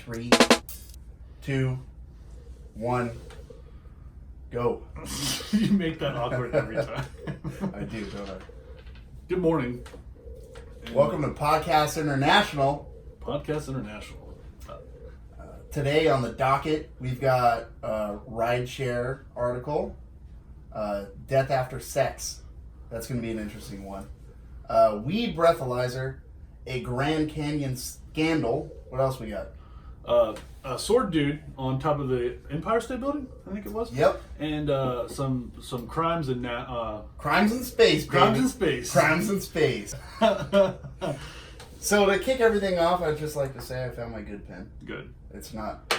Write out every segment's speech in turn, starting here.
3, 2, 1, go. You make that awkward every time. I do, don't I? Good morning. Welcome to Podcast International. Podcast International. Today on the docket, we've got a rideshare article, Death After Sex. That's going to be an interesting one. Weed breathalyzer, a Grand Canyon scandal. What else we got? A sword dude on top of the Empire State Building, I think it was. Yep. And some crimes in Crimes in space, baby. Crimes in space. Crimes in space. So to kick everything off, I'd just like to say I found my good pen. Good. It's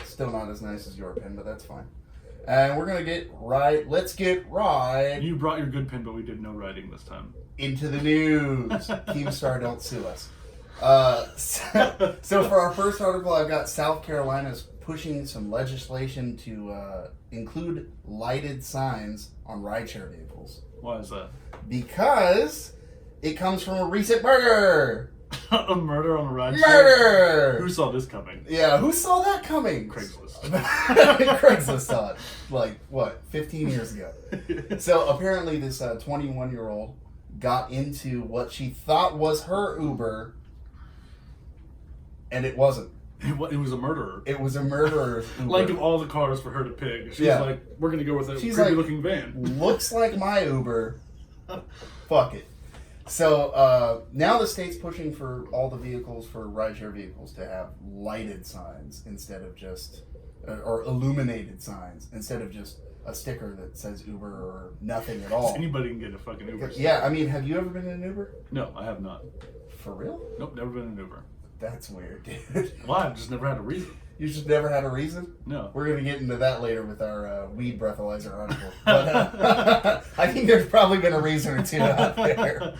still not as nice as your pen, but that's fine. And we're gonna get right. Let's get right You brought your good pen, but we did no writing this time. into the news. Keemstar, don't sue us. So for our first article, I've got South Carolina's pushing some legislation to include lighted signs on rideshare vehicles. Why is that? Because it comes from a recent murder. A murder on a ride? Murder! Who saw this coming? Yeah, who saw that coming? Craigslist. Craigslist saw it. Like, what, 15 years ago. So apparently this 21-year-old got into what she thought was her Uber, and it wasn't. It was a murderer. It was a murderer's Uber. Like of all the cars for her to pick, she's Yeah. like, we're going to go with a She's creepy like, looking van. Looks like my Uber. Fuck it. So now the state's pushing for all the vehicles, for rideshare vehicles, to have lighted signs instead of just, or illuminated signs instead of just a sticker that says Uber or nothing at all. Anybody can get a fucking Uber. Yeah, I mean, have you ever been in an Uber? No, I have not. For real? Nope, never been in an Uber. That's weird, dude. Well, I've just never had a reason. You just never had a reason? No. We're going to get into that later with our weed breathalyzer article. But I think there's probably been a reason or two out there.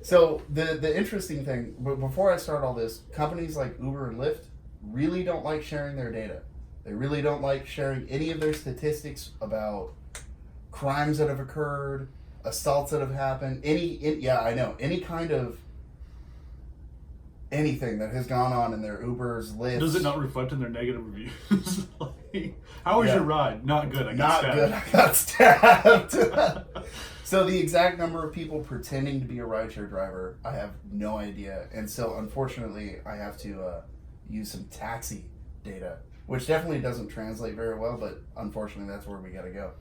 So the interesting thing, before I start all this, companies like Uber and Lyft really don't like sharing their data. They really don't like sharing any of their statistics about crimes that have occurred, assaults that have happened, any kind of anything that has gone on in their Ubers, Lyfts. Does it not reflect in their negative reviews? Like, how was your ride? Not good. I got stabbed. So the exact number of people pretending to be a rideshare driver, I have no idea. And so unfortunately, I have to use some taxi data, which definitely doesn't translate very well, but unfortunately that's where we got to go.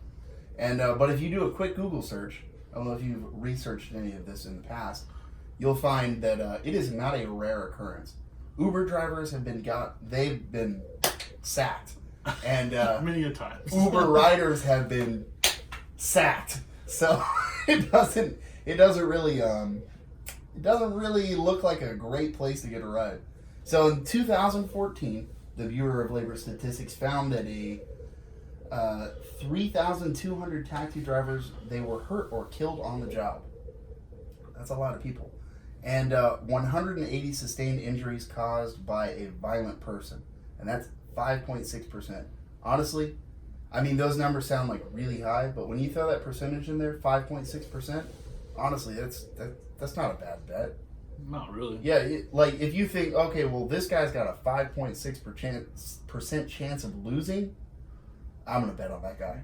And but if you do a quick Google search, I don't know if you've researched any of this in the past, you'll find that it is not a rare occurrence. Uber drivers they've been sacked. And many a time. Uber riders have been sacked. So it doesn't really look like a great place to get a ride. So in 2014, the Bureau of Labor Statistics found that 3,200 taxi drivers, they were hurt or killed on the job. That's a lot of people. And 180 sustained injuries caused by a violent person. And that's 5.6%. Honestly, I mean, those numbers sound like really high, but when you throw that percentage in there, 5.6%, honestly, that's not a bad bet. Not really. Yeah, like if you think, okay, well, this guy's got a 5.6% chance of losing, I'm going to bet on that guy.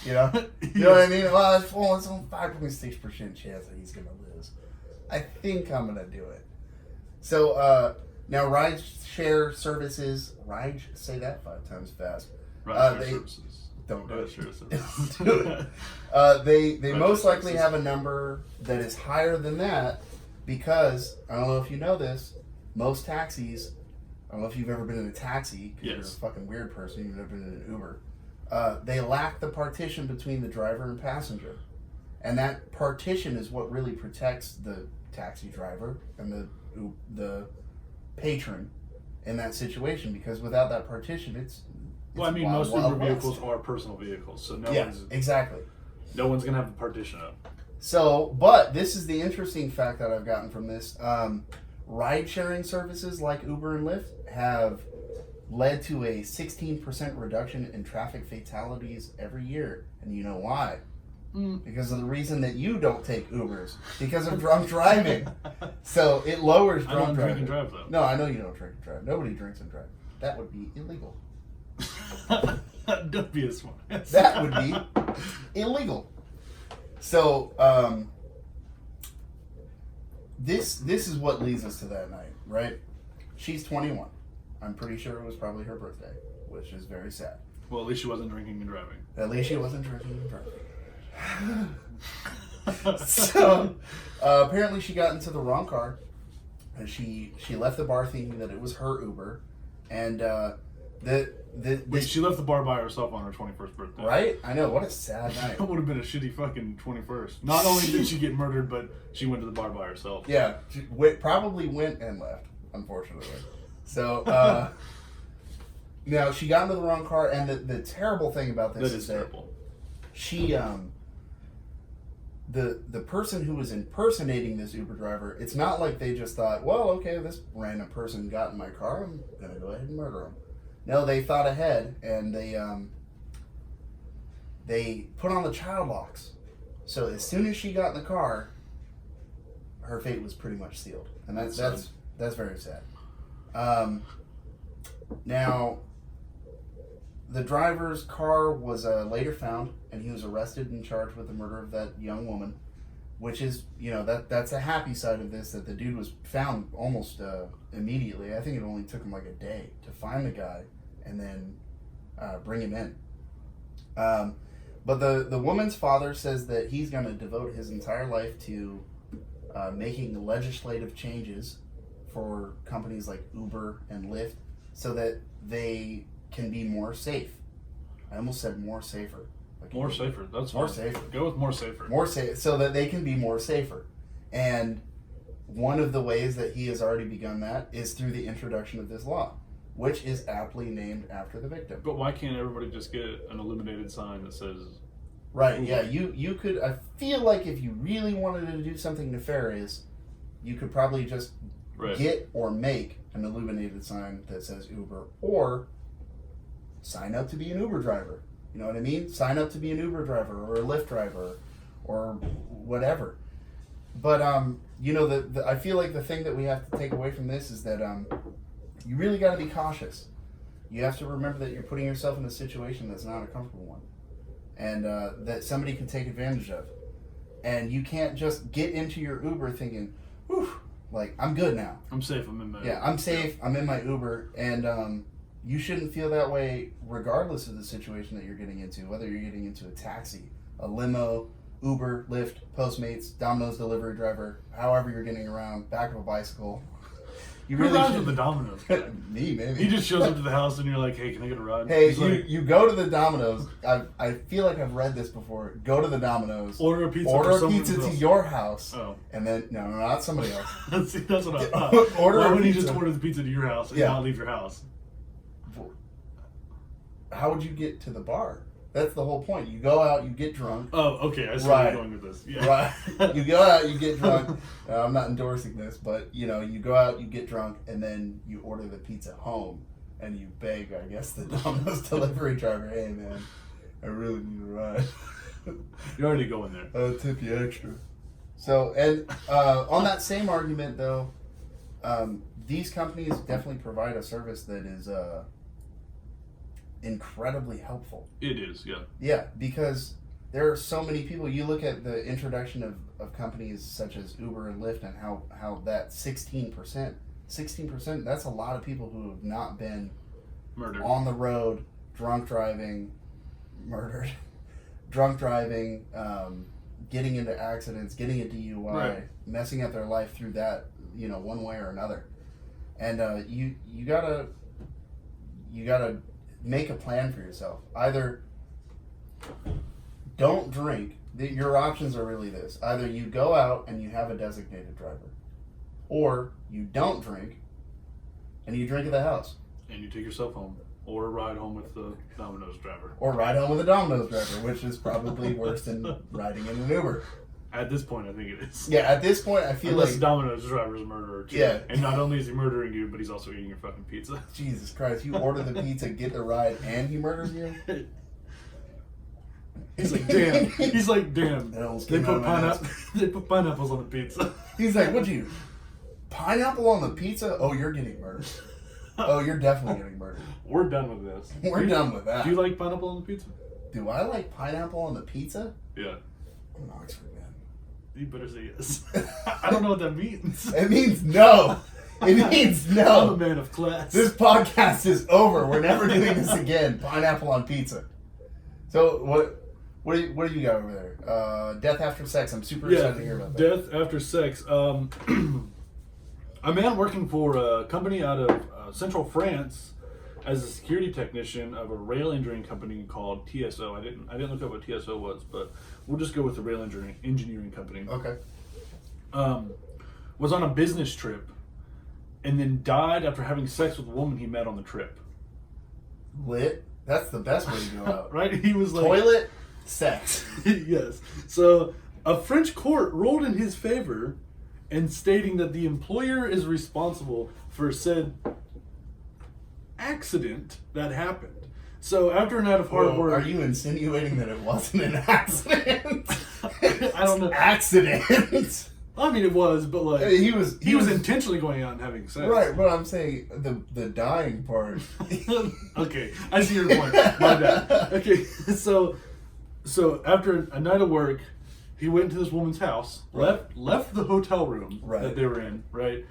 You know? You know what I mean? Well, it's a 5.6% chance that he's going to lose. I think I'm going to do it. So, now rideshare services, say that 5 times fast. Rideshare services. Don't do it. Rideshare They most likely have a number that is higher than that because, I don't know if you know this, most taxis, I don't know if you've ever been in a taxi, because you're a fucking weird person, you've never been in an Uber, they lack the partition between the driver and passenger. And that partition is what really protects the taxi driver and the patron in that situation, because without that partition, it's well, I mean, wild, most wild Uber west. vehicles are personal vehicles, so no one's gonna have the partition up. So, but this is the interesting fact that I've gotten from this. Ride-sharing services like Uber and Lyft have led to a 16% reduction in traffic fatalities every year. And you know why? because of the reason that you don't take Ubers, because of drunk driving. So it lowers drunk I don't driving. drink and drive though. No, I know you don't drink and drive. Nobody drinks and drives. That would be illegal. Don't be a smart ass. That would be illegal. So this is what leads us to that night, right? She's 21. I'm pretty sure it was probably her birthday, which is very sad. Well, at least she wasn't drinking and driving. At least she wasn't drinking and driving. So apparently she got into the wrong car, and she left the bar thinking that it was her Uber, and Wait, she left the bar by herself on her 21st birthday. Right? I know, what a sad night. That would have been a shitty fucking 21st. Not only did she get murdered, but she went to the bar by herself. Yeah, she probably went and left, unfortunately. So now she got into the wrong car, and the terrible thing about this is terrible. She the person who was impersonating this Uber driver, it's not like they just thought, well, okay, this random person got in my car, I'm gonna go ahead and murder him. No, they thought ahead, and they put on the child locks. So as soon as she got in the car, her fate was pretty much sealed, and that's very sad. Now, the driver's car was later found, and he was arrested and charged with the murder of that young woman, which is, that's a happy side of this, that the dude was found almost immediately. I think it only took him like a day to find the guy and then bring him in. But the woman's father says that he's going to devote his entire life to making legislative changes for companies like Uber and Lyft so that they can be more safe. I almost said more safer. More safer. That's more fine. safer. Go with more safer. More safe, so that they can be more safer. And one of the ways that he has already begun that is through the introduction of this law, which is aptly named after the victim. But why can't everybody just get an illuminated sign that says... Right, yeah, you could, I feel like if you really wanted to do something nefarious, you could probably just get or make an illuminated sign that says Uber, or sign up to be an Uber driver. You know what I mean? Sign up to be an Uber driver or a Lyft driver or whatever. But, I feel like the thing that we have to take away from this is that you really got to be cautious. You have to remember that you're putting yourself in a situation that's not a comfortable one, and that somebody can take advantage of. And you can't just get into your Uber thinking, whew, like, I'm good now. I'm safe, I'm in my Uber. Yeah, I'm safe, I'm in my Uber, and you shouldn't feel that way regardless of the situation that you're getting into, whether you're getting into a taxi, a limo, Uber, Lyft, Postmates, Domino's delivery driver, however you're getting around, back of a bicycle. You really rides with the Domino's? Me, maybe. He just shows up to the house and you're like, hey, can I get a ride? Hey, you go to the Domino's. I feel like I've read this before. Go to the Domino's. Order a pizza to your house. Oh. And then, no, not somebody else. See, that's what I thought. Why wouldn't you just order the pizza to your house and not leave your house? How would you get to the bar? That's the whole point. You go out, you get drunk. Oh, okay. I see where you're going with this. Yeah. Right. You go out, you get drunk. I'm not endorsing this, but you go out, you get drunk, and then you order the pizza home, and you beg, I guess, the Domino's delivery driver, hey man, I really need a ride. You're already going there. I'll tip you extra. So, and on that same argument, though, these companies definitely provide a service that is incredibly helpful. It is, yeah. Yeah, because there are so many people. You look at the introduction of companies such as Uber and Lyft, and how that 16%, that's a lot of people who have not been murdered on the road, drunk driving, murdered, drunk driving, getting into accidents, getting a DUI, messing up their life through that, one way or another. And you gotta make a plan for yourself. Either don't drink. Your options are really this. Either you go out and you have a designated driver, or you don't drink and you drink at the house. And you take yourself home. Or ride home with the Domino's driver. Or ride home with a Domino's driver, which is probably worse than riding in an Uber. At this point, I think it is. Yeah, at this point, I feel Unless like... Domino's driver is a murderer, too. Yeah. And not only is he murdering you, but he's also eating your fucking pizza. Jesus Christ, you order the pizza, get the ride, and he murders you? He's like, damn. He's like, damn. They put pineapples on the pizza. He's like, what'd you? Pineapple on the pizza? Oh, you're getting murdered. Oh, you're definitely getting murdered. We're done with this. We're done with that. Do you like pineapple on the pizza? Do I like pineapple on the pizza? Yeah. I'm an Oxford man. You better say yes. I don't know what that means. It means no. It means no. I'm a man of class. This podcast is over. We're never doing this again. Pineapple on pizza. So what do you got over there? Death after sex. I'm super excited to hear about that. Death after sex. A man working for a company out of central France as a security technician of a rail engineering company called TSO. I didn't look up what TSO was, but we'll just go with the rail engineering company. Okay. Was on a business trip and then died after having sex with a woman he met on the trip. Lit. That's the best way to go out. Right? He was like... Toilet, sex. Yes. So a French court ruled in his favor and stating that the employer is responsible for said accident that happened. So after a night of hard work... Are you insinuating that it wasn't an accident? I don't know. Accident? I mean, it was, but like... He was intentionally going out and having sex. Right, but I'm saying the dying part. Okay, I see your point. My bad. Okay, so after a night of work, he went to this woman's house, left the hotel room that they were in, right?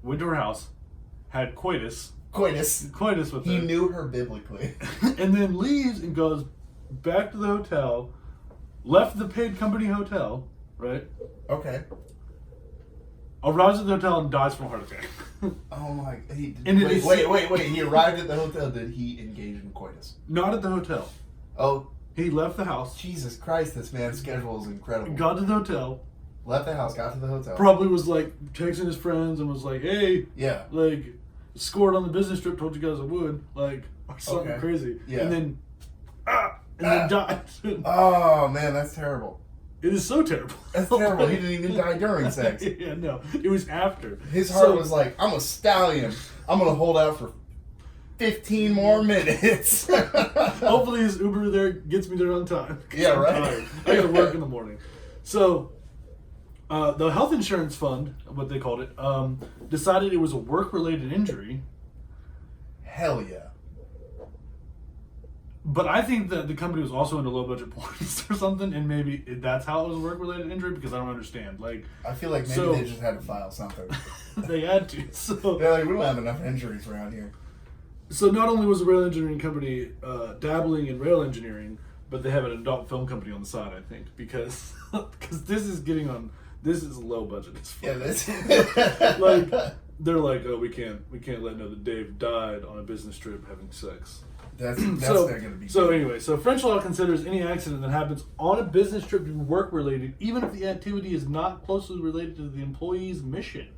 Went to her house, had coitus with her. He knew her biblically. And then leaves and goes back to the hotel, left the paid company hotel, right? Okay. Arrives at the hotel and dies from a heart attack. Oh my! Wait! He arrived at the hotel. Did he engage in coitus? Not at the hotel. Oh, he left the house. Jesus Christ! This man's schedule is incredible. Got to the hotel. Left the house. Got to the hotel. Probably was like texting his friends and was like, "Hey, yeah, like scored on the business trip. Told you guys I would, like, or something crazy." Yeah. And then died. Oh man, that's terrible. It is so terrible. That's terrible. He didn't even die during sex. Yeah, no. It was after. His heart was like, I'm a stallion. I'm going to hold out for 15 more minutes. Hopefully his Uber there gets me there on time. Yeah, right. Tired. I got to work in the morning. So, the health insurance fund, what they called it, decided it was a work-related injury. Hell yeah. But I think that the company was also into low-budget points or something, and maybe that's how it was a work-related injury, because I don't understand. Like, I feel like maybe they just had to file something. They had to. So they're like, we don't have enough injuries around here. So not only was the rail engineering company dabbling in rail engineering, but they have an adult film company on the side, I think, because this is low budget as fuck. Yeah, this like they're like, oh, we can't let know that Dave died on a business trip having sex. That's so, not going to be so good. Anyway, so French law considers any accident that happens on a business trip to be work related, even if the activity is not closely related to the employee's mission.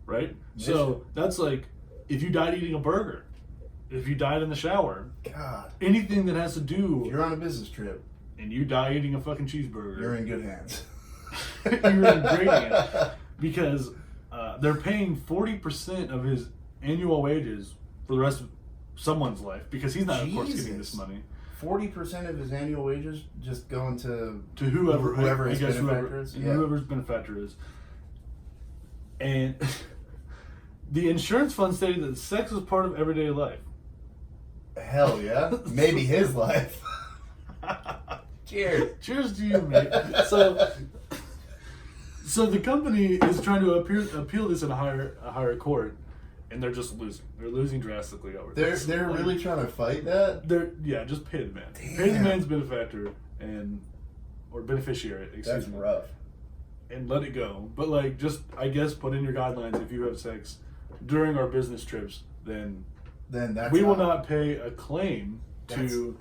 Right? Mission. So that's like if you died eating a burger, if you died in the shower, God, anything that has to do. If you're on a business trip and you die eating a fucking cheeseburger, you're in good hands. You're in great hands because they're paying 40% of his annual wages for the rest of someone's life because he's not, of course, getting this money. 40% of his annual wages just going to whoever his benefactor is. Yeah. Whoever's benefactor is. And the insurance fund stated that sex was part of everyday life. Hell yeah. Maybe his life. Cheers. Cheers to you, mate. So the company is trying to appeal this in a higher court. And they're just losing. They're losing drastically over this. They're really trying to fight that? Just pay the man. Damn. Pay the man's benefactor or beneficiary, That's rough. And let it go. But like just I guess put in your guidelines if you have sex during our business trips, then that's we will not pay a claim to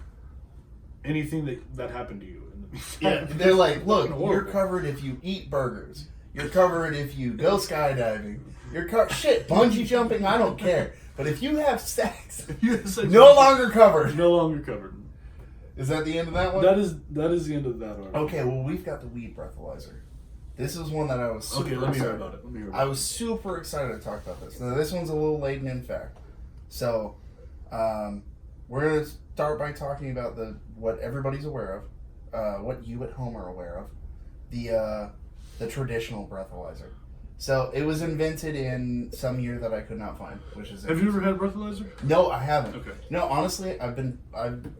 anything that happened to you in the meantime. Yeah, they're like, look, you're covered if you eat burgers. You're covered if you go skydiving. You're bungee jumping, I don't care. But if you have sex, no longer covered. No longer covered. Is that the end of that one? That is the end of that article. Okay, well, we've got the weed breathalyzer. This is one that I was super let me hear excited about it. I was super excited to talk about this. Now, this one's a little laden in fact. So, we're going to start by talking about what everybody's aware of, what you at home are aware of, the traditional breathalyzer. So it was invented in some year that I could not find, which is. Have you ever had a breathalyzer? No, I haven't. Okay. No, honestly, I've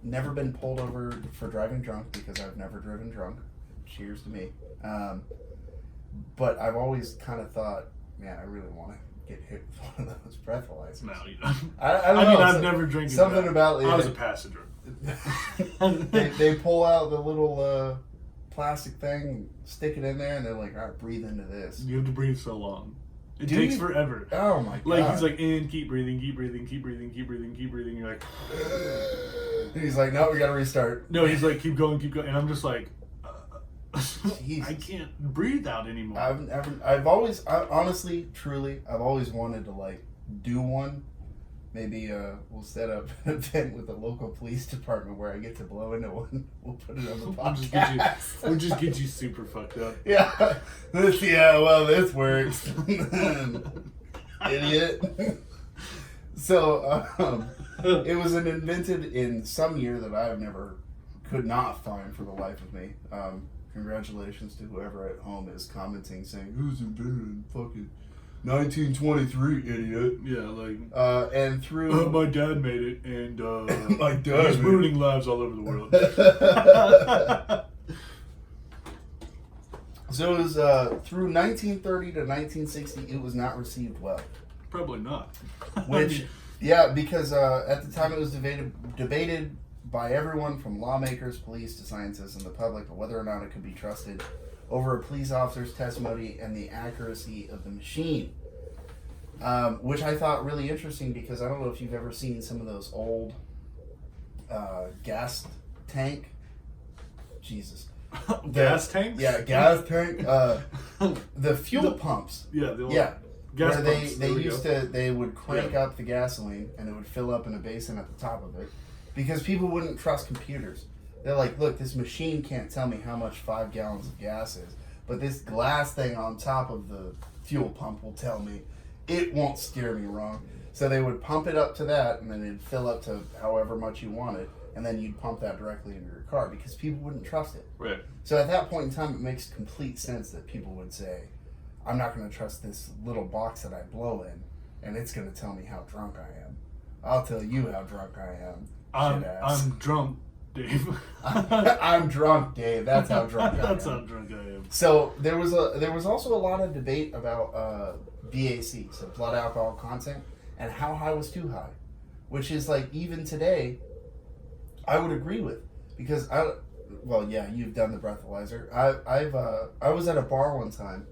never been pulled over for driving drunk because I've never driven drunk. Cheers to me. But I've always kind of thought, man, I really want to get hit with one of those breathalyzers. No, you don't. I don't know. I've never drank something about it. I was a passenger. they pull out the little plastic thing, stick it in there, and they're like, all right, breathe into this. You have to breathe so long. It takes forever. Oh my god. Like, he's like, and keep breathing, keep breathing, keep breathing, keep breathing, keep breathing. You're like, and he's like, no, we gotta restart. No, he's like, keep going, and I'm just like, Jesus. I can't breathe out anymore. I've always, honestly, truly, I've always wanted to like do one. Maybe we'll set up an event with the local police department where I get to blow into one. We'll put it on the podcast. We'll just get you super fucked up. Yeah. This works. Idiot. So it was invented in some year that I could not find for the life of me. Congratulations to whoever at home is commenting saying, who's invented in fucking 1923, idiot. Yeah, like... and through... my dad made it, and my dad he's ruining lives all over the world. So it was through 1930 to 1960, it was not received well. Probably not. Which, yeah, because at the time it was debated by everyone from lawmakers, police to scientists and the public of whether or not it could be trusted over a police officer's testimony and the accuracy of the machine. Which I thought really interesting because I don't know if you've ever seen some of those old gas tank. Jesus. Gas tanks? Yeah, gas tank. The fuel pumps. Yeah, gas where pumps. They would crank up the gasoline and it would fill up in a basin at the top of it because people wouldn't trust computers. They're like, look, this machine can't tell me how much 5 gallons of gas is, but this glass thing on top of the fuel pump will tell me. It won't steer me wrong. So they would pump it up to that, and then it'd fill up to however much you wanted, and then you'd pump that directly into your car because people wouldn't trust it. Right. So at that point in time, it makes complete sense that people would say, I'm not going to trust this little box that I blow in, and it's going to tell me how drunk I am. I'll tell you how drunk I am. I'm drunk, Dave. I'm drunk, Dave. That's how drunk I am. That's how drunk I am. So there was also a lot of debate about BAC, so blood alcohol content, and how high was too high, which is like even today, I would agree with because you've done the breathalyzer. I was at a bar one time,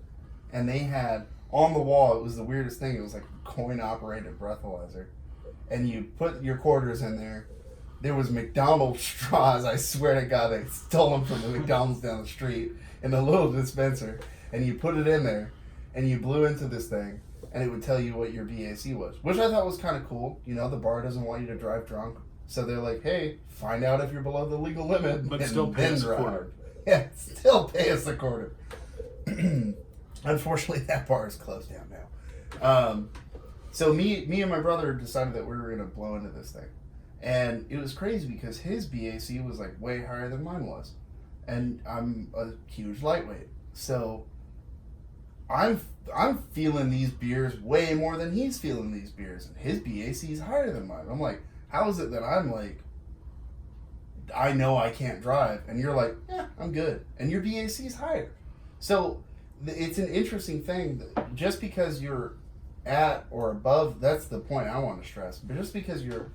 and they had on the wall. It was the weirdest thing. It was like a coin operated breathalyzer, and you put your quarters in there. There was McDonald's straws. I swear to God, they stole them from the McDonald's down the street in a little dispenser. And you put it in there, and you blew into this thing, and it would tell you what your BAC was, which I thought was kind of cool. You know, the bar doesn't want you to drive drunk, so they're like, "Hey, find out if you're below the legal limit, but and still pay us a quarter." Yeah, still pay us a quarter. Unfortunately, that bar is closed down now. So me and my brother decided that we were gonna blow into this thing. And it was crazy because his BAC was like way higher than mine was. And I'm a huge lightweight. So I'm feeling these beers way more than he's feeling these beers. And his BAC is higher than mine. I'm like, how is it that I'm like, I know I can't drive. And you're like, yeah, I'm good. And your BAC is higher. So it's an interesting thing. That just because you're at or above, that's the point I want to stress. But just because you're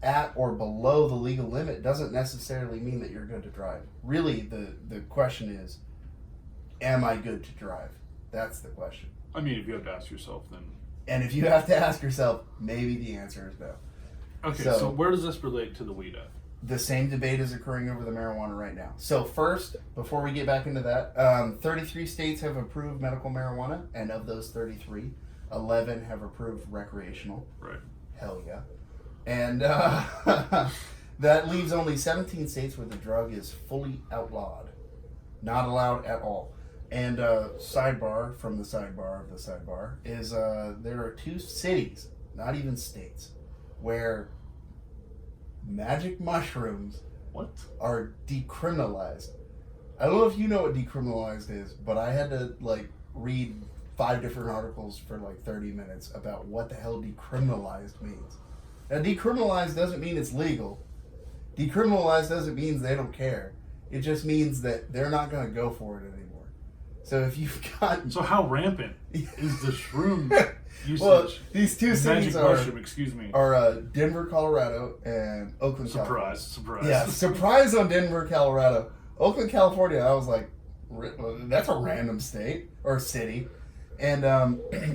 at or below the legal limit doesn't necessarily mean that you're good to drive. Really, the question is, am I good to drive? That's the question. I mean, if you have to ask yourself, then... And if you have to ask yourself, maybe the answer is no. Okay, so where does this relate to the weed at? The same debate is occurring over the marijuana right now. So first, before we get back into that, 33 states have approved medical marijuana, and of those 33, 11 have approved recreational. Right. Hell yeah. And that leaves only 17 states where the drug is fully outlawed. Not allowed at all. And sidebar from the sidebar of the sidebar is there are 2 cities, not even states, where magic mushrooms What? are decriminalized. I don't know if you know what decriminalized is, but I had to like read 5 different articles for like 30 minutes about what the hell decriminalized means. Now, decriminalized doesn't mean it's legal. Decriminalized doesn't mean they don't care. It just means that they're not going to go for it anymore. So if you've got... So how rampant is the shroom usage? Well, these two cities are Denver, Colorado, and Oakland, California. Surprise. Yeah, surprise on Denver, Colorado. Oakland, California, I was like, that's a random state or city. And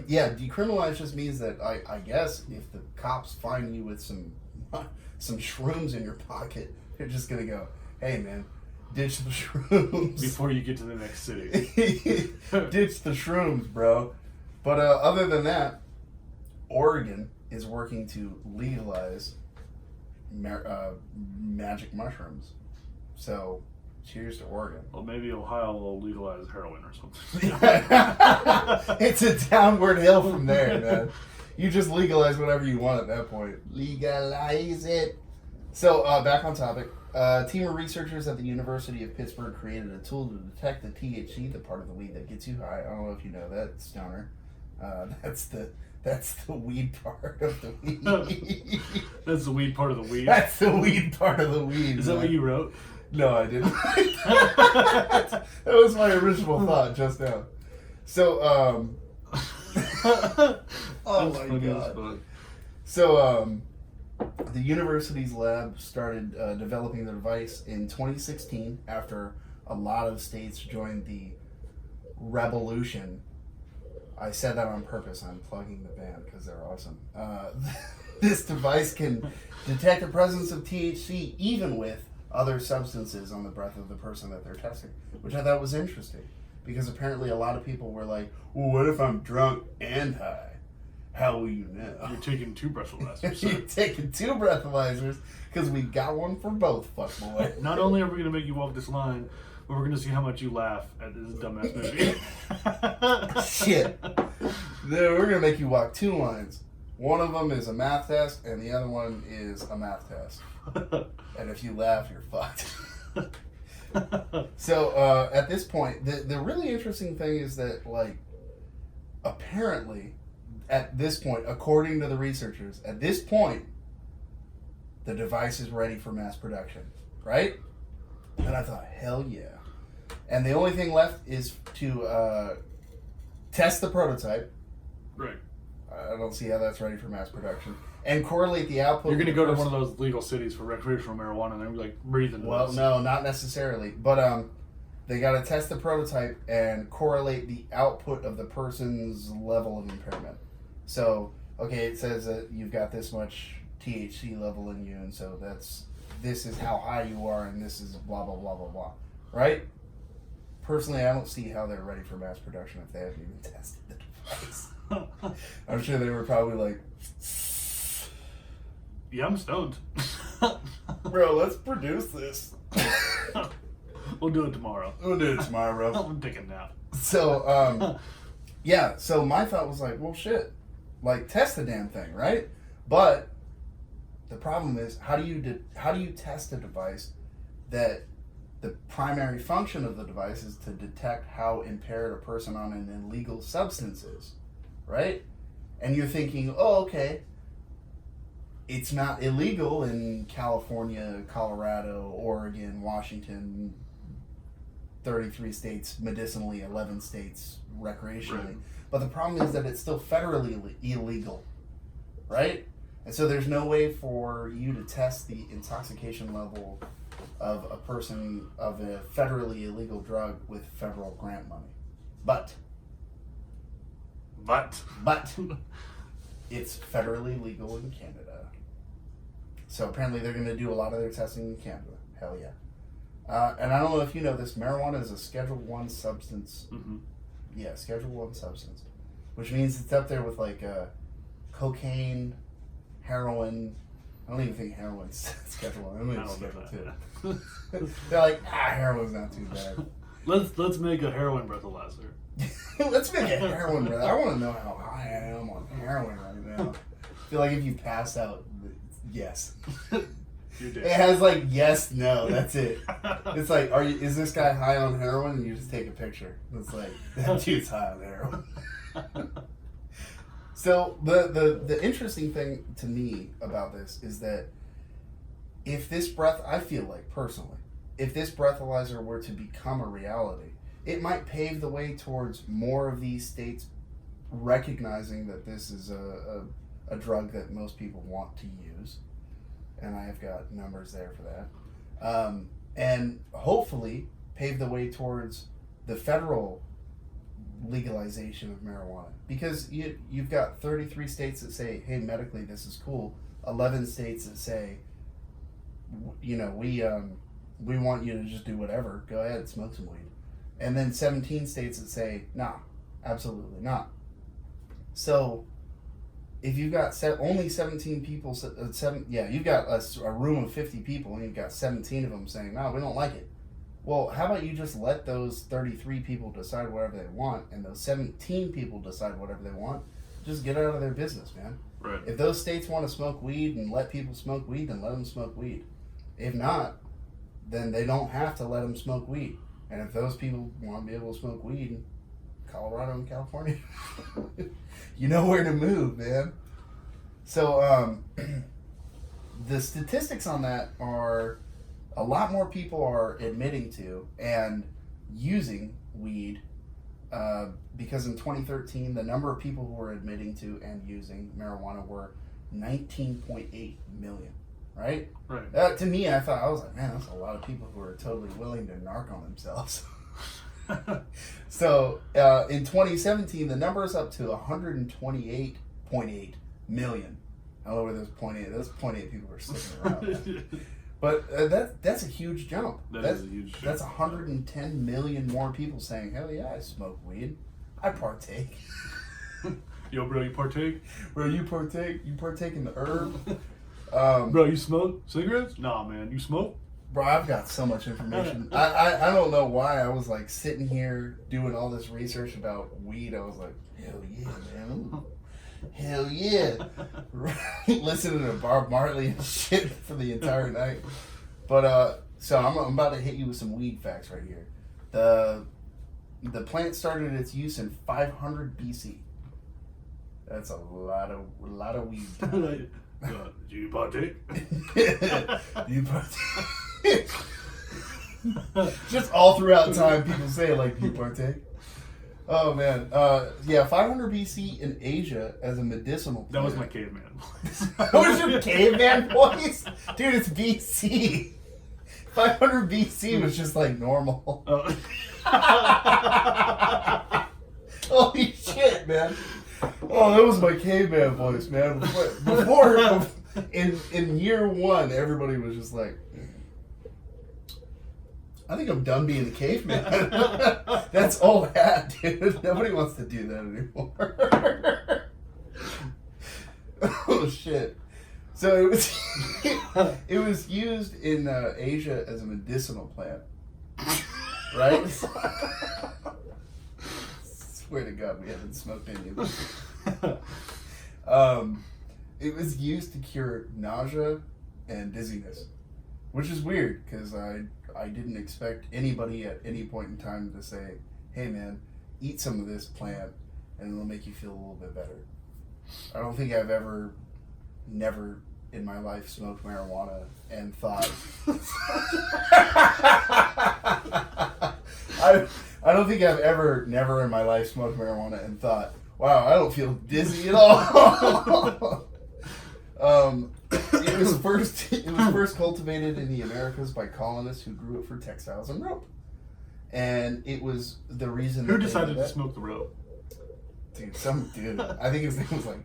yeah, decriminalized just means that I guess if the cops find you with some shrooms in your pocket, they're just going to go, hey man, ditch the shrooms. Before you get to the next city. Ditch the shrooms, bro. But other than that, Oregon is working to legalize magic mushrooms. So, cheers to Oregon. Well, maybe Ohio will legalize heroin or something. It's a downward hill from there, man. You just legalize whatever you want at that point. Legalize it. So, back on topic. A team of researchers at the University of Pittsburgh created a tool to detect the THC, the part of the weed that gets you high. I don't know if you know that, stoner. That's the weed part of the weed. That's the weed part of the weed? That's the weed part of the weed. Is that what you wrote? No, I didn't. That was my original thought just now. So, oh my god. So, the university's lab started developing the device in 2016 after a lot of states joined the revolution. I said that on purpose. I'm plugging the band because they're awesome. This device can detect the presence of THC even with other substances on the breath of the person that they're testing, which I thought was interesting because apparently a lot of people were like, well, what if I'm drunk and high? How will you know? You're taking 2 breathalyzers. You're taking 2 breathalyzers because we got one for both, fuckboy. Not only are we going to make you walk this line, but we're going to see how much you laugh at this dumbass movie. Shit. We're going to make you walk 2 lines. One of them is a math test, and the other one is a math test. And if you laugh, you're fucked. So, at this point, the really interesting thing is that, like, apparently, at this point, according to the researchers, at this point, the device is ready for mass production, right? And I thought, hell yeah. And the only thing left is to test the prototype. Right. I don't see how that's ready for mass production. And correlate the output. You're going to go to one of those legal cities for recreational marijuana and they're like breathing. Well, no, not necessarily. But they got to test the prototype and correlate the output of the person's level of impairment. So, okay, it says that you've got this much THC level in you, and so this is how high you are, and this is blah, blah, blah, blah, blah. Right? Personally, I don't see how they're ready for mass production if they haven't even tested the device. I'm sure they were probably like, yeah, I'm stoned. bro, let's produce this. We'll do it tomorrow. We'll do it tomorrow, bro. I'm taking a nap. So, yeah, so my thought was like, well, shit. Like, test the damn thing, right? But the problem is, how do you test a device that the primary function of the device is to detect how impaired a person on an illegal substance is, right? And you're thinking, oh, okay, it's not illegal in California, Colorado, Oregon, Washington, 33 states medicinally, 11 states recreationally. Right. But the problem is that it's still federally illegal, right? And so there's no way for you to test the intoxication level of a person of a federally illegal drug with federal grant money. But it's federally legal in Canada. So apparently they're going to do a lot of their testing in Canada. Hell yeah. And I don't know if you know this, marijuana is a Schedule 1 substance. Mm-hmm. Yeah, Schedule 1 substance. Which means it's up there with like cocaine, heroin. I don't even think heroin's Schedule 1. I think it's Schedule 2. They're like, heroin's not too bad. Let's make a heroin breathalyzer. Let's make a heroin breathalyzer. I want to know how high I am on heroin right now. I feel like if you pass out, yes. You're dead. It has like yes, no. That's it. It's like, is this guy high on heroin? And you just take a picture. It's like that dude's high on heroin. So the interesting thing to me about this is that if this I feel like personally, if this breathalyzer were to become a reality, it might pave the way towards more of these states recognizing that this is a drug that most people want to use. And I have got numbers there for that. And hopefully pave the way towards the federal legalization of marijuana. Because you've got 33 states that say, hey, medically this is cool. 11 states that say, we want you to just do whatever. Go ahead, smoke some weed. And then 17 states that say, nah, absolutely not. So if you've got only 17 people, you've got a room of 50 people and you've got 17 of them saying, no, we don't like it. Well, how about you just let those 33 people decide whatever they want, and those 17 people decide whatever they want? Just get out of their business, man. Right. If those states want to smoke weed and let people smoke weed, then let them smoke weed. If not, then they don't have to let them smoke weed. And if those people want to be able to smoke weed in Colorado and California, you know where to move, man. So the statistics on that are a lot more people are admitting to and using weed because in 2013 the number of people who were admitting to and using marijuana were 19.8 million. Right? Right. To me, I was like, man, that's a lot of people who are totally willing to narc on themselves. So in 2017, the number is up to 128.8 million. I don't know where those 0.8. Those 0.8 people are sticking around. But that's a huge jump. That's a huge jump. That's 110 million more people saying, hell yeah, I smoke weed. I partake. Yo, bro, you partake? Bro, you partake? You partake in the herb? Bro, you smoke cigarettes? Nah, man. You smoke? Bro, I've got so much information. I don't know why I was like sitting here doing all this research about weed. I was like, hell yeah, man. Hell yeah. Listening to Bob Marley and shit for the entire night. But so I'm about to hit you with some weed facts right here. The plant started its use in 500 BC. That's a lot of weed. Do you partake? You partake? Just all throughout time, people say like, "Do you partake?" Oh man, 500 BC in Asia as a medicinal plant. That was my caveman voice. That was your caveman voice, dude. It's BC. 500 BC was just like normal. Holy shit, man. Oh, that was my caveman voice, man. Before in year one, everybody was just like, I think I'm done being a caveman. That's old hat, dude. Nobody wants to do that anymore. Oh shit. So it was used in Asia as a medicinal plant, right? Swear to God, we haven't smoked any of this. It was used to cure nausea and dizziness, which is weird because I didn't expect anybody at any point in time to say, hey man, eat some of this plant and it'll make you feel a little bit better. I don't think I've never in my life smoked marijuana and thought I don't think I've never in my life smoked marijuana and thought, wow, I don't feel dizzy at all. It was first cultivated in the Americas by colonists who grew it for textiles and rope. And it was the reason who decided to smoke the rope? Dude, some dude. I think his name was like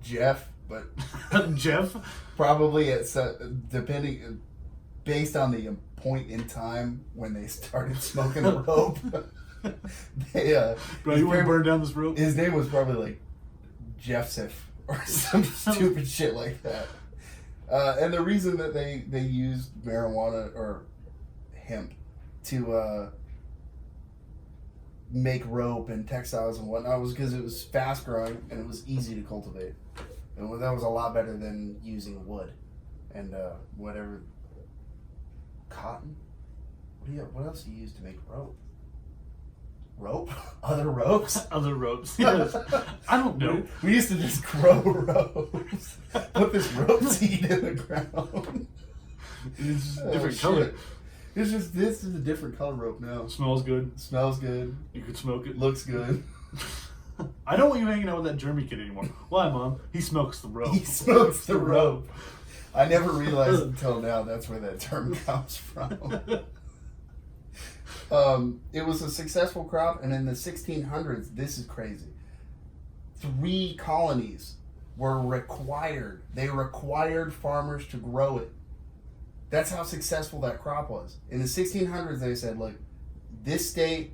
Jeff, but Jeff? Probably depending based on the point in time when they started smoking the rope. Bro, you want to burn down this rope? His name was probably like Jeffsif or some stupid shit like that. And the reason that they used marijuana or hemp to make rope and textiles and whatnot was because it was fast growing and it was easy to cultivate. And that was a lot better than using wood. and whatever cotton. What else do you use to make rope? Rope? Other ropes? Other ropes. Yes. I don't know. We used to just grow ropes. Put this rope seed in the ground. It's just a different color. It's just this is a different color rope now. Smells good. Smells good. You could smoke it. Looks good. I don't want you hanging out with that Jeremy kid anymore. Why, Mom? He smokes the rope. He smokes the rope. I never realized until now that's where that term comes from. It was a successful crop, and in the 1600s, this is crazy. 3 colonies were required. They required farmers to grow it. That's how successful that crop was. In the 1600s, they said, look, this state,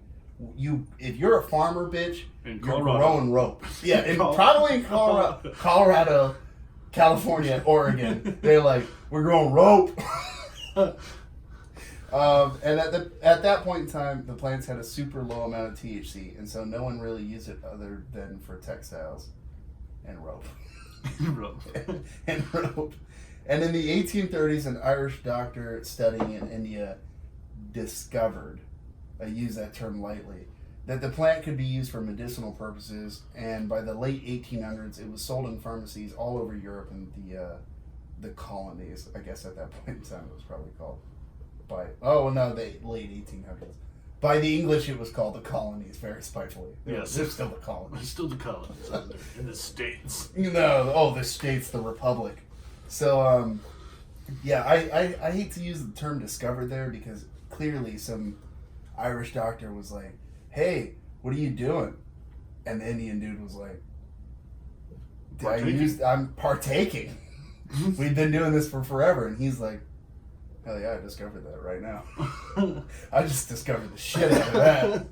if you're a farmer, bitch, you're growing rope. Yeah, probably in Colorado, California, Oregon. They're like, we're growing rope. And at that point in time, the plants had a super low amount of THC, and so no one really used it other than for textiles and rope. And rope. And in the 1830s, an Irish doctor studying in India discovered, I use that term lightly, that the plant could be used for medicinal purposes, and by the late 1800s, it was sold in pharmacies all over Europe and the colonies. I guess at that point in time, it was probably called the late 1800s. By the English, it was called the colonies, very spitefully. They're still the colonies. They're still the colonies out there in the States. The States, the Republic. So, I hate to use the term discovered there because clearly some Irish doctor was like, hey, what are you doing? And the Indian dude was like, I'm partaking. We've been doing this for forever. And he's like, hell yeah, I discovered that right now. I just discovered the shit out of that.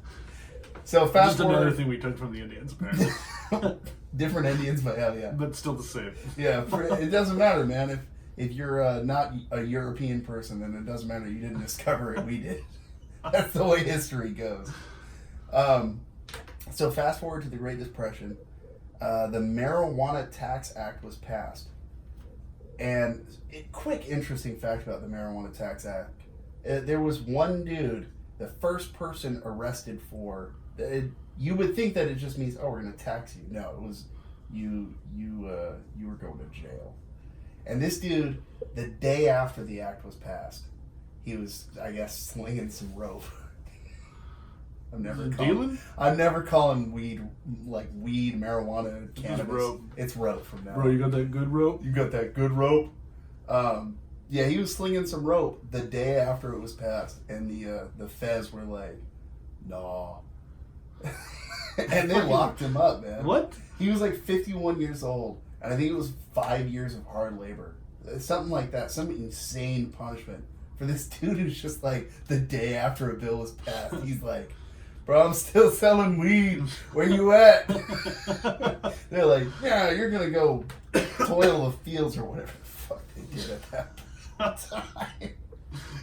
So fast forward. Another thing we took from the Indians, apparently. Different Indians, but hell yeah. But still the same. Yeah, it doesn't matter, man. If you're not a European person, then it doesn't matter. You didn't discover it, we did. That's the way history goes. So fast forward to the Great Depression. The Marijuana Tax Act was passed. And quick interesting fact about the Marijuana Tax Act. There was one dude, the first person arrested for... you would think that it just means, we're going to tax you. No, it was you were going to jail. And this dude, the day after the act was passed, he was, I guess, slinging some rope. I'm never calling weed marijuana, cannabis. Rope. It's rope from now. Bro, you got that good rope? You got that good rope? He was slinging some rope the day after it was passed, and the feds were like, nah. And they locked him up, man. What? He was like 51 years old, and I think it was 5 years of hard labor. Something like that. Some insane punishment for this dude who's just like, the day after a bill was passed, he's like, bro, I'm still selling weed. Where you at? They're like, yeah, you're going to go toil the fields or whatever the fuck they did at that time.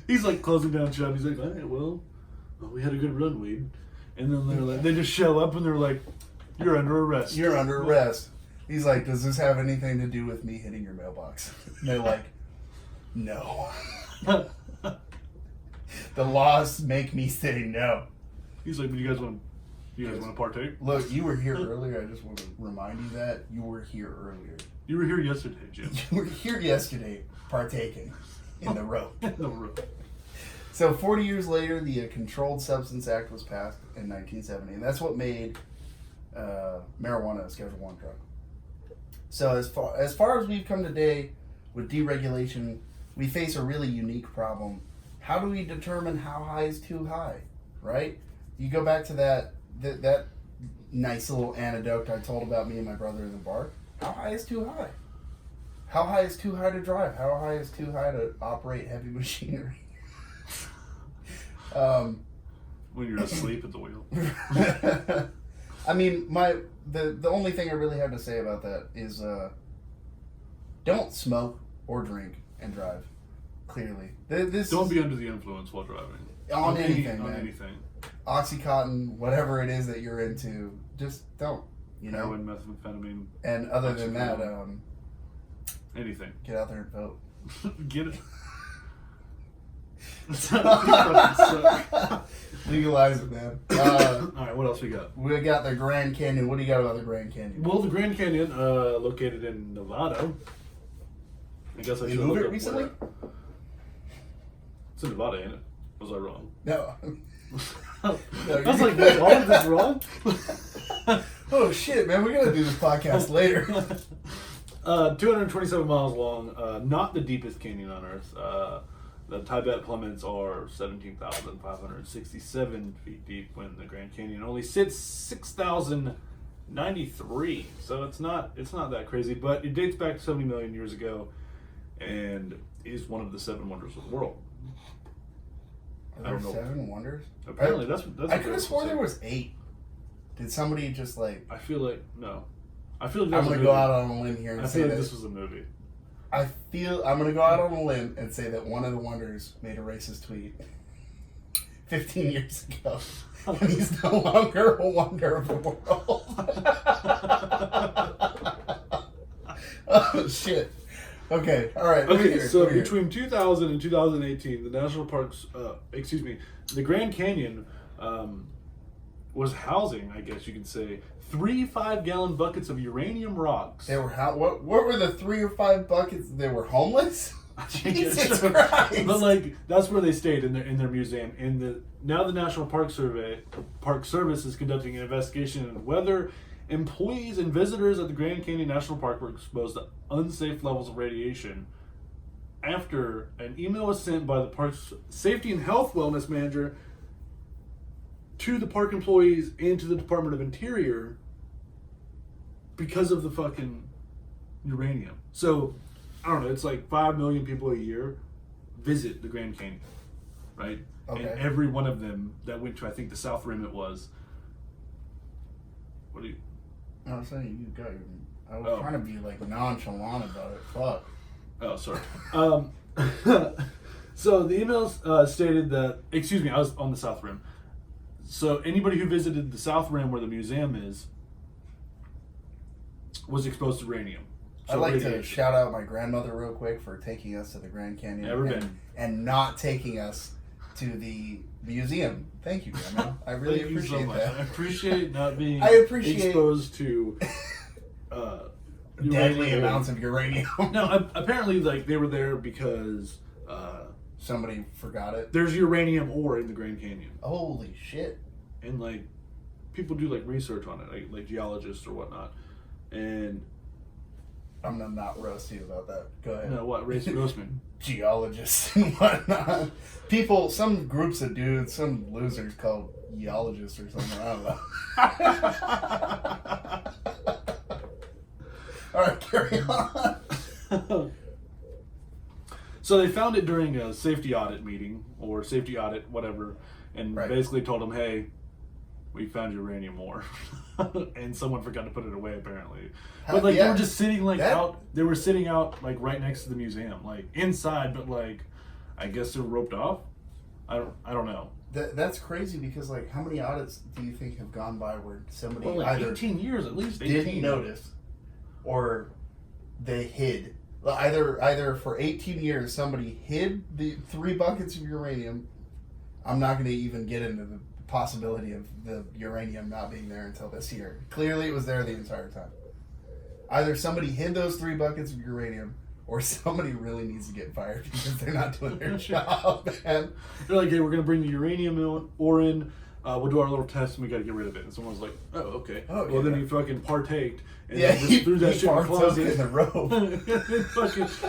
He's like closing down shop. He's like, all right, well, we had a good run, weed. And then they're like, they just show up and they're like, you're under arrest. You're under arrest. He's like, does this have anything to do with me hitting your mailbox? And they're like, no. The laws make me say no. He's like, you guys want to partake? Look, you were here earlier. I just want to remind you that you were here earlier. You were here yesterday, Jim. You were here yesterday partaking in the rope. The rope. So 40 years later, the Controlled Substance Act was passed in 1970, and that's what made marijuana a Schedule I drug. So as far as we've come today with deregulation, we face a really unique problem. How do we determine how high is too high, right? You go back to that nice little anecdote I told about me and my brother in the bar. How high is too high? How high is too high to drive? How high is too high to operate heavy machinery? When you're asleep at the wheel. I mean, the only thing I really have to say about that is don't smoke or drink and drive. Clearly, don't be under the influence while driving. On anything, on man. anything. Oxycontin, whatever it is that you're into, just don't. You know. Heroin, methamphetamine. And other than that, anything. get out there and vote. Get it? Legalize it, man. Alright, what else we got? We got the Grand Canyon. What do you got about the Grand Canyon? Well, the Grand Canyon, located in Nevada. I guess I should move look it up recently? where. It's in Nevada, ain't it? Was I wrong? No. I was like, wait, all of this wrong? Oh shit, man, we're gonna do this podcast later. 227 miles long, not the deepest canyon on Earth. The Tibet plummets are 17,567 feet deep when the Grand Canyon only sits 6,093. So it's not that crazy, but it dates back to 70 million years ago and is one of the 7 wonders of the world. Are there 7 wonders? Apparently, that's I could have sworn there was 8. Did somebody just like? I feel like no. I feel like I'm gonna go out on a limb here and say that this was a movie. I'm gonna go out on a limb and say that one of the wonders made a racist tweet 15 years ago, and he's no longer a wonder of the world. Oh shit. Okay, all right. Okay, so between 2000 and 2018, the national parks, the Grand Canyon was housing, I guess you could say, 3 5-gallon buckets of uranium rocks. They were what were the 3 or 5 buckets? They were homeless. Jesus Christ! But like that's where they stayed in their museum. Now the National Park Service is conducting an investigation into whether employees and visitors at the Grand Canyon National Park were exposed to unsafe levels of radiation after an email was sent by the park's safety and health wellness manager to the park employees and to the Department of Interior because of the fucking uranium. So, I don't know, it's like 5 million people a year visit the Grand Canyon, right? Okay. And every one of them that went to, I think, the South Rim it was. What do you... I was saying you got your... I was trying to be like nonchalant about it. Fuck. Oh, sorry. So the emails stated that... Excuse me, I was on the South Rim. So anybody who visited the South Rim where the museum is was exposed to uranium. So I'd like to shout out my grandmother real quick for taking us to the Grand Canyon. Never been. And not taking us to the museum. Thank you, Grandma. I really appreciate that. I appreciate not being exposed to deadly amounts of uranium. No, apparently like they were there because somebody forgot it. There's uranium ore in the Grand Canyon. Holy shit. And like people do like research on it, like geologists or whatnot. And I'm not roast you about that. Go ahead. No, what? Roast me. Geologists and whatnot. People, some groups of dudes, some losers called geologists or something. I don't know. All right, carry on. So they found it during a safety audit meeting, or safety audit, whatever, and basically told them, hey, we found uranium ore. And someone forgot to put it away, apparently. But like they were just sitting out, they were sitting out like right next to the museum, like inside, but like I guess they were roped off. I don't know. That's crazy because like how many audits do you think have gone by where somebody either 18 years at least didn't notice or they hid? Either for 18 years somebody hid the 3 buckets of uranium. I'm not going to even get into the possibility of the uranium not being there until this year. Clearly it was there the entire time. Either somebody hid those 3 buckets of uranium or somebody really needs to get fired because they're not doing their job, man. They're like, hey, we're going to bring the uranium ore in. We'll do our little test and we got to get rid of it. And someone's like, oh, okay. Well, then he fucking partaked and just threw that shit in the closet. In the robe.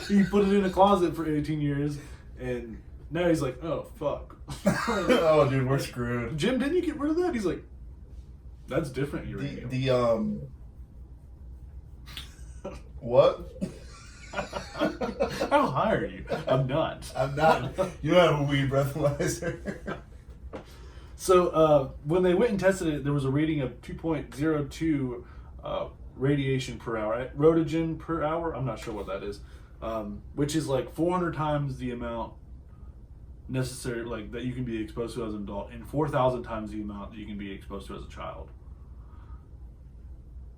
He put it in a closet for 18 years and now he's like, oh, fuck. Oh, dude, we're screwed. Jim, didn't you get rid of that? He's like, that's different uranium. What? I'll hire you. I'm not. You don't have a weed breathalyzer. So when they went and tested it, there was a reading of 2.02 radiation per hour. Rotogen per hour? I'm not sure what that is. Which is like 400 times the amount necessary, like that you can be exposed to as an adult, and 4,000 times the amount that you can be exposed to as a child.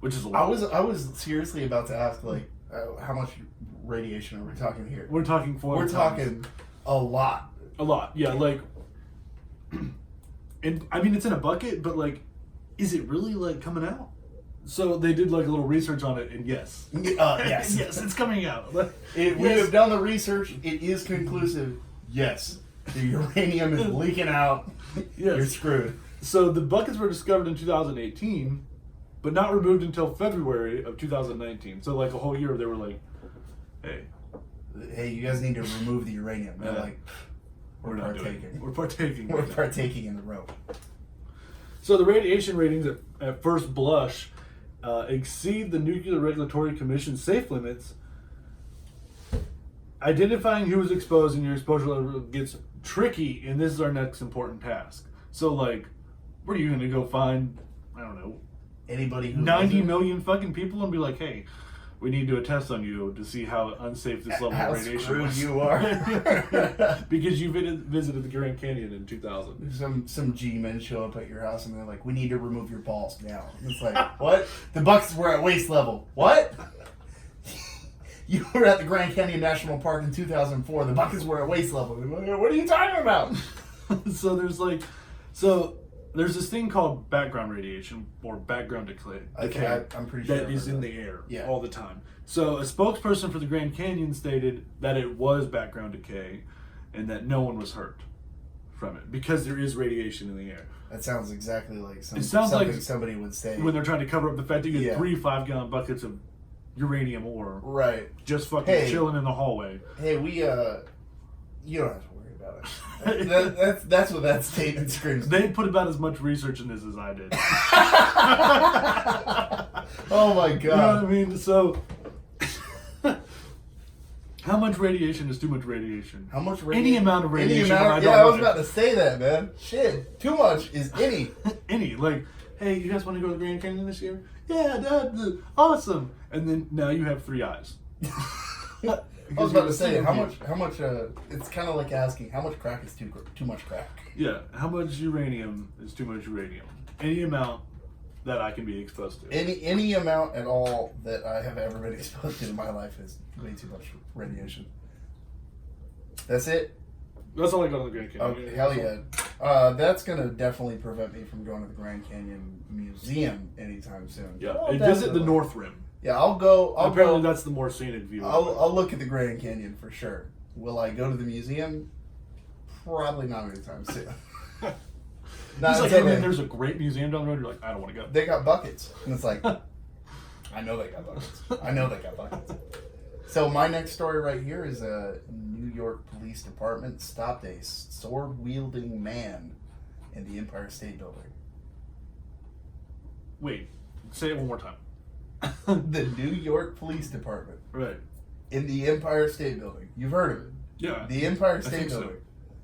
Which is a lot. I was seriously about to ask, like, How much radiation are we talking here? We're talking 4. We're talking a lot. A lot, yeah. Like, and I mean, it's in a bucket, but like, is it really like coming out? So they did like a little research on it, and yes, yes, yes, it's coming out. We have done the research. It is conclusive. Yes, the uranium is leaking out. Yes. You're screwed. So the buckets were discovered in 2018, but not removed until February of 2019. So like a whole year, they were like, "Hey, you guys need to remove the uranium." They're like, "We're not partaking. We're partaking. We're partaking in the rope." So the radiation ratings at first blush exceed the Nuclear Regulatory Commission's safe limits. Identifying who is exposed and your exposure level gets tricky, and this is our next important task. So, like, what are you going to go find, I don't know, anybody who 90 million fucking people and be like, hey, we need to do a test on you to see how unsafe this level of radiation is. is. You are. Because you visited the Grand Canyon in 2000. Some G-men show up at your house and they're like, we need to remove your balls now. And it's like, what? The buckets were at waist level. What? You were at the Grand Canyon National Park in 2004. The buckets were at waist level. What are you talking about? So there's this thing called background radiation or background decay. Okay, I'm pretty sure that is in the air all the time. So a spokesperson for the Grand Canyon stated that it was background decay and that no one was hurt from it because there is radiation in the air. That sounds exactly like something like somebody would say when they're trying to cover up the fact that you get 3 5-gallon buckets of uranium ore. Right. Just fucking chilling in the hallway. Hey, you don't have to worry about it. That's what that statement screams. They put about as much research in this as I did. Oh my god. You know what I mean? So how much radiation is too much radiation? How much radiation? Any amount of radiation. I was about to say that, man. Shit. Too much is any. Any. Like, hey, you guys want to go to the Grand Canyon this year? Yeah, Dad, awesome. And then now you have 3 eyes. I was about to say how much. It's kind of like asking how much crack is too much crack. Yeah, how much uranium is too much uranium? Any amount that I can be exposed to. Any amount at all that I have ever been exposed to in my life is way too much radiation. That's it. That's all I got on the Grand Canyon. Okay, hell yeah. That's gonna definitely prevent me from going to the Grand Canyon Museum anytime soon. Yeah, and visit the North Rim. Yeah, I'll go. Apparently, that's the more scenic view. I'll look at the Grand Canyon for sure. Will I go to the museum? Probably not anytime soon. He's like, hey, man, there's a great museum down the road. You're like, I don't want to go. They got buckets, and it's like, I know they got buckets. So my next story right here is a New York Police Department stopped a sword-wielding man in the Empire State Building. Wait, say it one more time. The New York Police Department. Right. In the Empire State Building. You've heard of it. Yeah. The Empire State Building. So.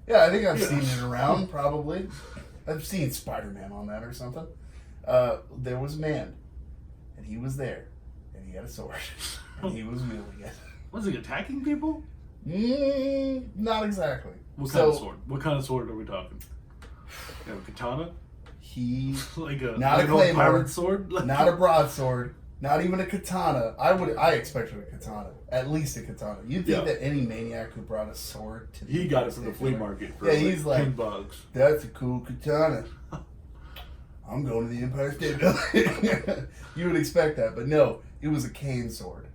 Yeah, I think I've seen it around, probably. I've seen Spider-Man on that or something. There was a man, and he was there, and he had a sword, and he was wielding it. Was he attacking people? Not exactly. What kind of sword? What kind of sword are we talking? You have a katana? Like a claymore, pirate sword? Not a broadsword. Not even a katana. I expected a katana. At least a katana. You'd think that any maniac who brought a sword to he got it from the flea market for he's like $10. That's a cool katana. I'm going to the Empire State Building. You would expect that, but no, it was a cane sword.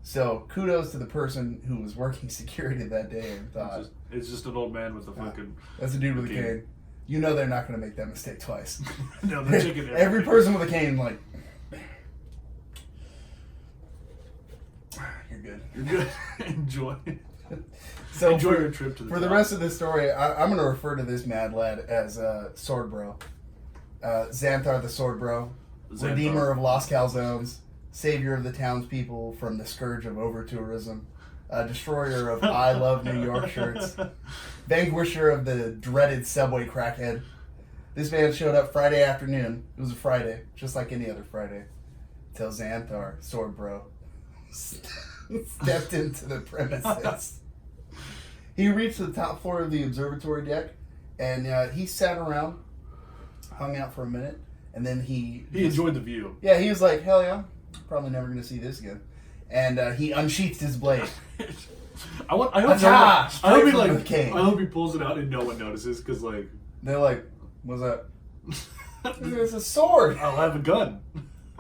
So kudos to the person who was working security that day and thought it's just an old man with a fucking. That's a dude with a cane. You know they're not going to make that mistake twice. No, they're checking every person with a cane, like. You're good. You're good. Enjoy. So enjoy your trip to the the rest of this story, I'm going to refer to this mad lad as Sword Bro. Xanthar the Sword Bro. Redeemer of lost calzones. Savior of the townspeople from the scourge of over-tourism. Destroyer of I Love New York shirts. Vanquisher of the dreaded subway crackhead. This man showed up Friday afternoon. It was a Friday, just like any other Friday. Till Xanthar, Sword Bro, stepped into the premises. He reached the top floor of the observatory deck, and he sat around, hung out for a minute, and then he enjoyed the view. Yeah, he was like, hell yeah, probably never going to see this again. and he unsheathed his blade. I hope he pulls it out and no one notices because like they're like, "What's that?" It's a sword. I'll have a gun.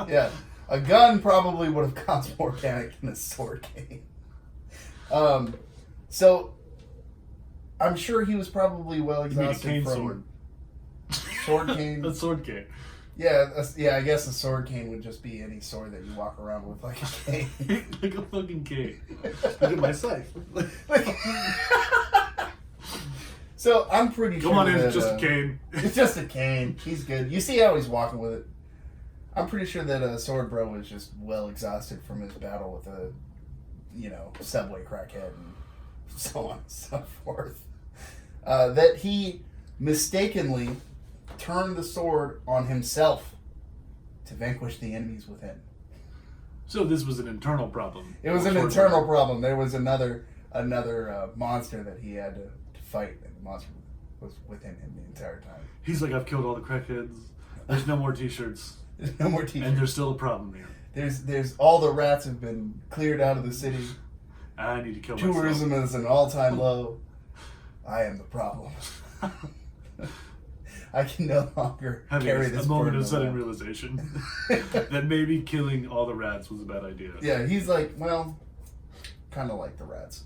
Yeah, a gun probably would have cost more panic than a sword cane. So I'm sure he was probably well exhausted. You mean a cane from sword? Sword cane. A sword cane. Yeah, I guess a sword cane would just be any sword that you walk around with like a cane. Like a fucking cane. Look at my scythe. So I'm pretty sure. Come on in, it's just a cane. It's just a cane. He's good. You see how he's walking with it. I'm pretty sure that Sword Bro was just well exhausted from his battle with a, subway crackhead and so on and so forth. That he mistakenly turned the sword on himself to vanquish the enemies within. So this was an internal problem. It was an internal problem. There was another monster that he had to fight, and the monster was within him the entire time. He's like, I've killed all the crackheads. There's no more t-shirts. There's no more t-shirts. And there's still a problem here. There's all the rats have been cleared out of the city. I need to kill myself. Tourism is an all-time low. I am the problem. I can no longer carry this a moment burden of sudden alone. realization that maybe killing all the rats was a bad idea. Yeah, he's like, well, kind of like the rats.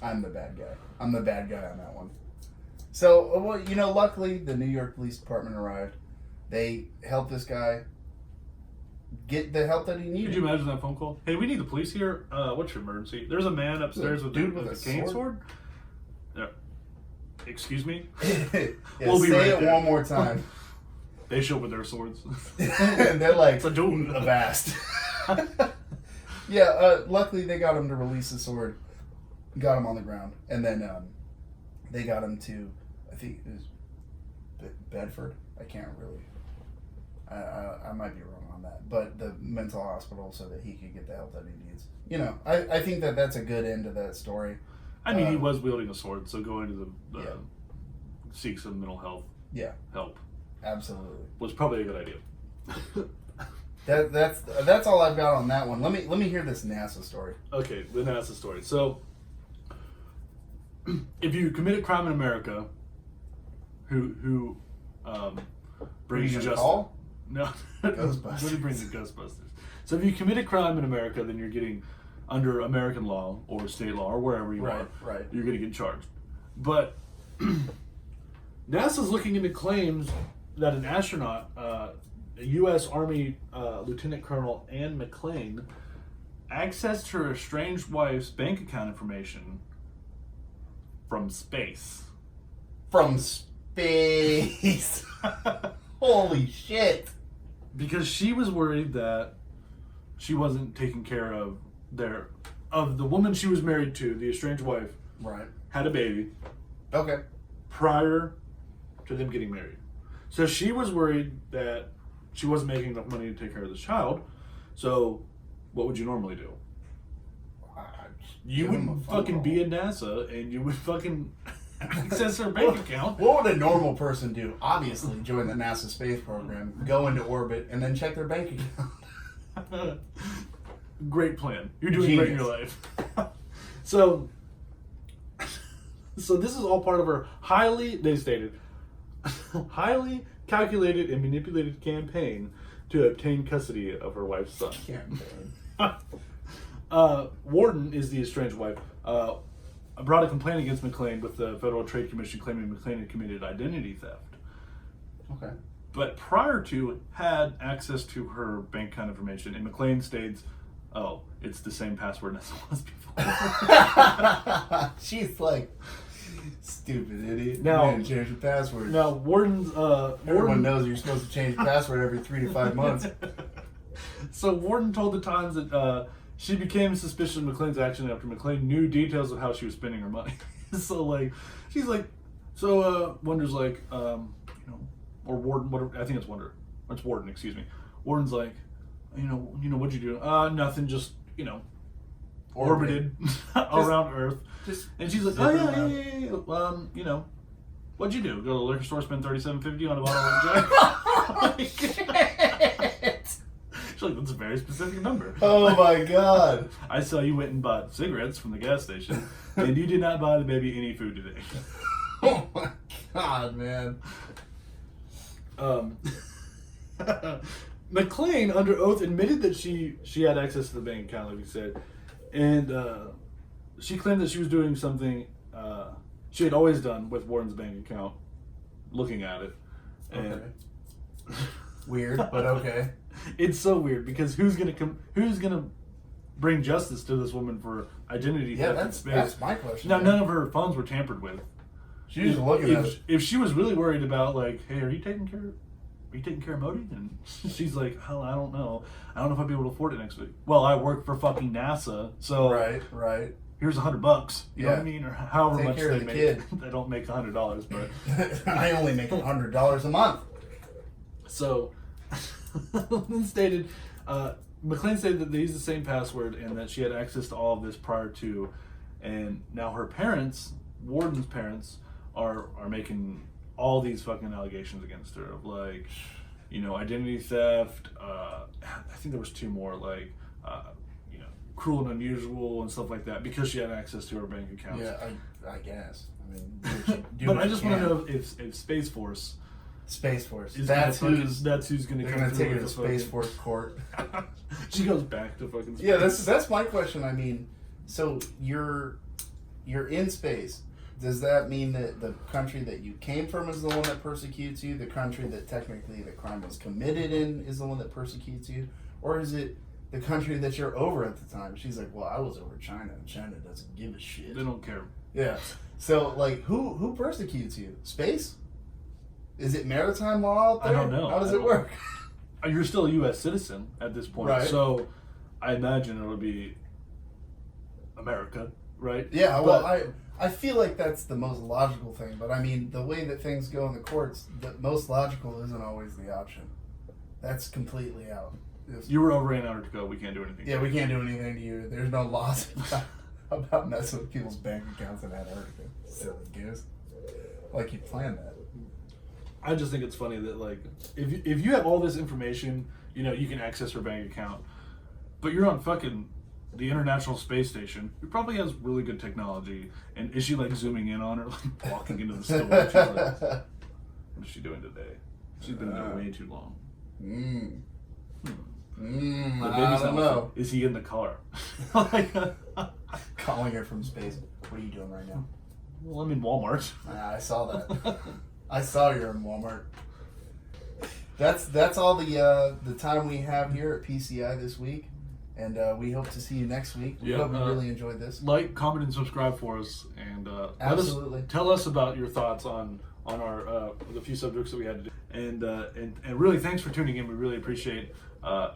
I'm the bad guy. I'm the bad guy on that one. So, luckily the New York Police Department arrived. They helped this guy get the help that he needed. Could you imagine that phone call? Hey, we need the police here. What's your emergency? There's a man upstairs with a cane sword. Yeah. Excuse me? Yeah, We'll be say right it there. one more time. They show up with their swords. And they're like, It's a duel. avast. Yeah, luckily they got him to release the sword. Got him on the ground. And then they got him to, I think it was Bedford. I can't really, I might be wrong on that. But the mental hospital so that he could get the help that he needs. I think that that's a good end to that story. I mean, he was wielding a sword, so going to Yeah. seek some mental health help Absolutely. was probably a good idea. That's all I've got on that one. Let me hear this NASA story. Okay, the NASA story. So, if you commit a crime in America, who brings Are you gonna justice? call? No, Ghostbusters. Really brings the Ghostbusters. So, if you commit a crime in America, then you're getting under American law or state law or wherever you are. Right. You're going to get charged. But NASA's looking into claims that an astronaut, U.S. Army Lieutenant Colonel Ann McClain, accessed her estranged wife's bank account information from space. From space. Holy shit. Because she was worried that she wasn't taking care of the woman she was married to, the estranged wife, Right. had a baby Okay. prior to them getting married. So she was worried that she wasn't making enough money to take care of this child. So what would you normally do? You would fucking be at NASA and you would fucking access her bank account. What would a normal person do? Obviously, join the NASA space program, go into orbit, and then check their bank account. Great plan. You're doing great in your life. So this is all part of her highly calculated and manipulated campaign to obtain custody of her wife's son. Warden is the estranged wife. Brought a complaint against McClain with the Federal Trade Commission claiming McClain had committed identity theft. Okay. But prior to, had access to her bank account information, and McClain states, "Oh, it's the same password as it was before." She's like, stupid idiot. Now- You didn't change the password. Now, Warden's Everyone knows you're supposed to change the password every 3 to 5 months. So Warden told the Times that she became suspicious of McClain's action after McClain knew details of how she was spending her money. So she's like, Wonder's like, or Warden, whatever, I think it's Wonder. It's Warden, excuse me. Warden's like, what'd you do? Nothing, just, orbited around Earth. And she's like, yeah. What'd you do? Go to the liquor store, spend $37.50 on a bottle of Jack? Actually, that's a very specific number. Oh my god. I saw you went and bought cigarettes from the gas station, and you did not buy the baby any food today. Oh my god, man. McLean, under oath, admitted that she had access to the bank account, like you said, and she claimed that she was doing something she had always done with Warden's bank account, looking at it. And okay. Weird, but okay. It's so weird because who's gonna bring justice to this woman for identity theft in space? That's my question. Now, none of her phones were tampered with. She was looking at it. If she was really worried about, like, hey, are you taking care of Modi? And she's like, hell, I don't know. I don't know if I'll be able to afford it next week. Well, I work for fucking NASA, so right. Here's $100. You know what I mean, or however much they make. Kid. They don't make $100, but I only make $100 a month. So, McLean stated that they used the same password and that she had access to all of this prior to, and now her parents, Warden's parents, are making all these fucking allegations against her of, like, identity theft. I think there was 2 more, like, cruel and unusual and stuff like that, because she had access to her bank accounts. Yeah, I guess. I mean, but I just want to know if Space Force is that's who's going to come take her to Space Force court. She goes back to fucking space. Yeah, that's my question. I mean, so you're in space. Does that mean that the country that you came from is the one that persecutes you? The country that technically the crime was committed in is the one that persecutes you? Or is it the country that you're over at the time? She's like, well, I was over China, and China doesn't give a shit. They don't care. Yeah. So, like, who persecutes you? Space? Is it maritime law out there? I don't know. How does it work? You're still a U.S. citizen at this point, right. So I imagine it'll be America, right? Yeah, well, I feel like that's the most logical thing, but I mean, the way that things go in the courts, the most logical isn't always the option. That's completely out. You were over Antarctica. We can't do anything. Yeah, we can't do anything to you. There's no laws about messing with people's bank accounts in Antarctica. Silly goose. Like you planned that. I just think it's funny that, like, if you have all this information, you can access her bank account, but you're on fucking the International Space Station, who probably has really good technology, and is she, like, zooming in on her, like, walking into the store? She's like, what is she doing today? She's been there way too long. I don't know. Is he in the car? Calling her from space. What are you doing right now? Well, I'm in Walmart. I saw that. I saw you're in Walmart. That's all the time we have here at PCI this week, and we hope to see you next week. We hope you really enjoyed this. Like, comment, and subscribe for us, and absolutely tell us about your thoughts on our the few subjects that we had to do, and really thanks for tuning in. We really appreciate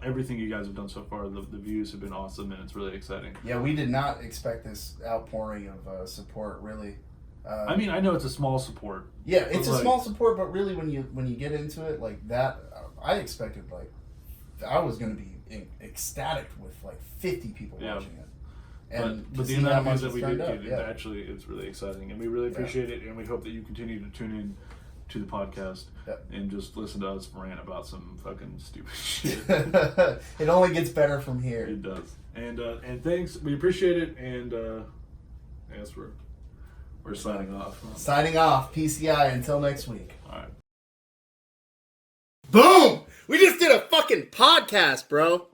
everything you guys have done so far. The views have been awesome, and it's really exciting. Yeah, we did not expect this outpouring of support, really. I mean, I know it's a small support. Yeah, it's a small support, but really, when you get into it like that, I expected, like, I was going to be ecstatic with like 50 people watching it. And but the amount of views that we did get, up, actually, it's really exciting, and we really appreciate it, and we hope that you continue to tune in to the podcast and just listen to us rant about some fucking stupid shit. It only gets better from here. It does. And thanks, we appreciate it, and I guess we're signing off. Signing off. PCI until next week. All right. Boom! We just did a fucking podcast, bro.